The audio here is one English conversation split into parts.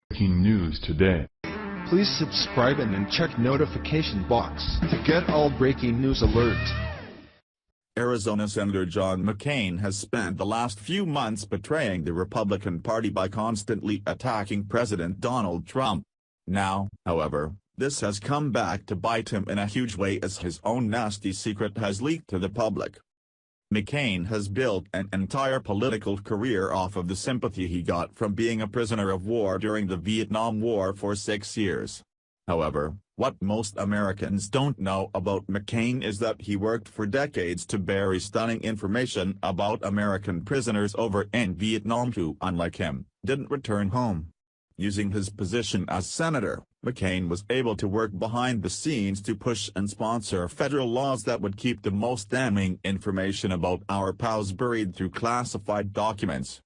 Breaking news today. Please subscribe and then check notification box to get all breaking news alerts. Arizona Senator John McCain has spent the last few months betraying the Republican Party by constantly attacking President Donald Trump. Now, however, this has come back to bite him in a huge way as his own nasty secret has leaked to the public. McCain has built an entire political career off of the sympathy he got from being a prisoner of war during the Vietnam War for 6 years. However, what most Americans don't know about McCain is that he worked for decades to bury stunning information about American prisoners over in Vietnam who, unlike him, didn't return home. Using his position as senator, McCain was able to work behind the scenes to push and sponsor federal laws that would keep the most damning information about our POWs buried through classified documents.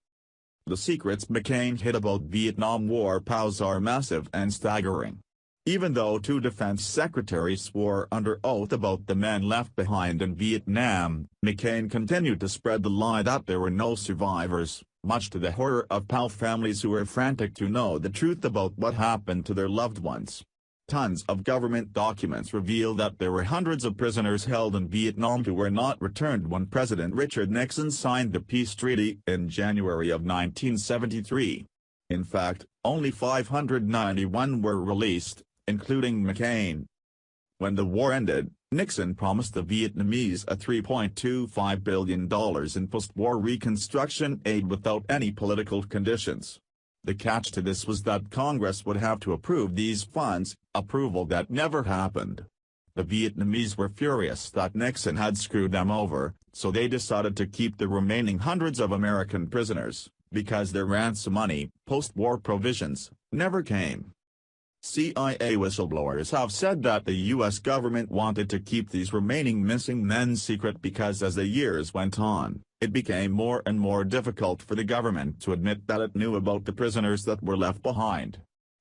The secrets McCain hid about Vietnam War POWs are massive and staggering. Even though 2 defense secretaries swore under oath about the men left behind in Vietnam, McCain continued to spread the lie that there were no survivors, much to the horror of POW families who were frantic to know the truth about what happened to their loved ones. Tons of government documents reveal that there were hundreds of prisoners held in Vietnam who were not returned when President Richard Nixon signed the peace treaty in January of 1973. In fact, only 591 were released, including McCain. When the war ended, Nixon promised the Vietnamese a $3.25 billion in post-war reconstruction aid without any political conditions. The catch to this was that Congress would have to approve these funds, approval that never happened. The Vietnamese were furious that Nixon had screwed them over, so they decided to keep the remaining hundreds of American prisoners, because their ransom money, post-war provisions, never came. CIA whistleblowers have said that the U.S. government wanted to keep these remaining missing men secret because as the years went on, it became more and more difficult for the government to admit that it knew about the prisoners that were left behind.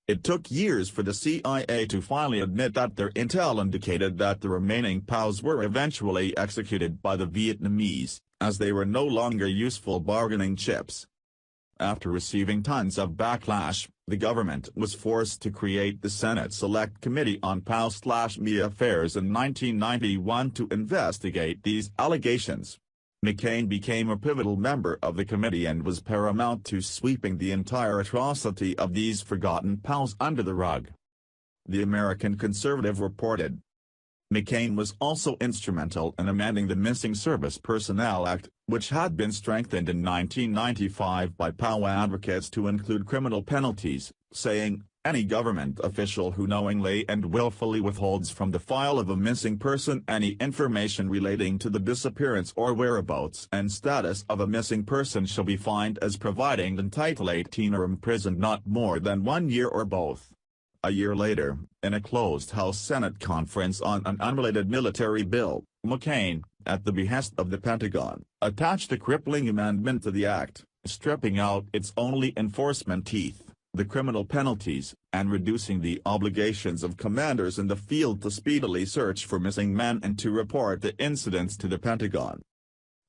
It took years for the CIA to finally admit that their intel indicated that the remaining POWs were eventually executed by the Vietnamese, as they were no longer useful bargaining chips. After receiving tons of backlash, the government was forced to create the Senate Select Committee on POW/ME Affairs in 1991 to investigate these allegations. McCain became a pivotal member of the committee and was paramount to sweeping the entire atrocity of these forgotten POWs under the rug. The American Conservative reported. McCain was also instrumental in amending the Missing Service Personnel Act, which had been strengthened in 1995 by POW advocates to include criminal penalties, saying, any government official who knowingly and willfully withholds from the file of a missing person any information relating to the disappearance or whereabouts and status of a missing person shall be fined as providing until 18 or imprisoned not more than 1 year or both. A year later, in a closed House Senate conference on an unrelated military bill, McCain, at the behest of the Pentagon, attached a crippling amendment to the act, stripping out its only enforcement teeth, the criminal penalties, and reducing the obligations of commanders in the field to speedily search for missing men and to report the incidents to the Pentagon.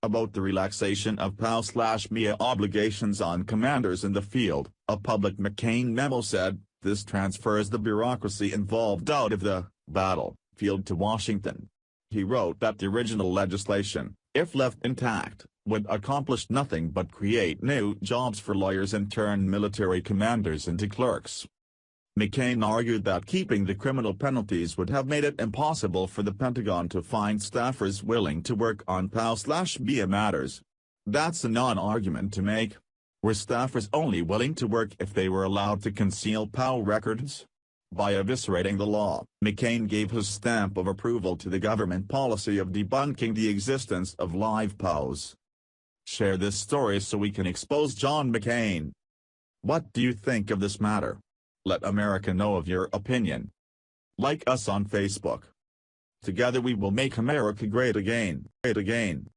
About the relaxation of POW/ME obligations on commanders in the field, a public McCain memo said, this transfers the bureaucracy involved out of the battlefield to Washington. He wrote that the original legislation, if left intact, would accomplish nothing but create new jobs for lawyers and turn military commanders into clerks. McCain argued that keeping the criminal penalties would have made it impossible for the Pentagon to find staffers willing to work on POW/ME matters. That's a non-argument to make. Were staffers only willing to work if they were allowed to conceal POW records? By eviscerating the law, McCain gave his stamp of approval to the government policy of debunking the existence of live POWs. Share this story so we can expose John McCain. What do you think of this matter? Let America know of your opinion. Like us on Facebook. Together we will make America great again.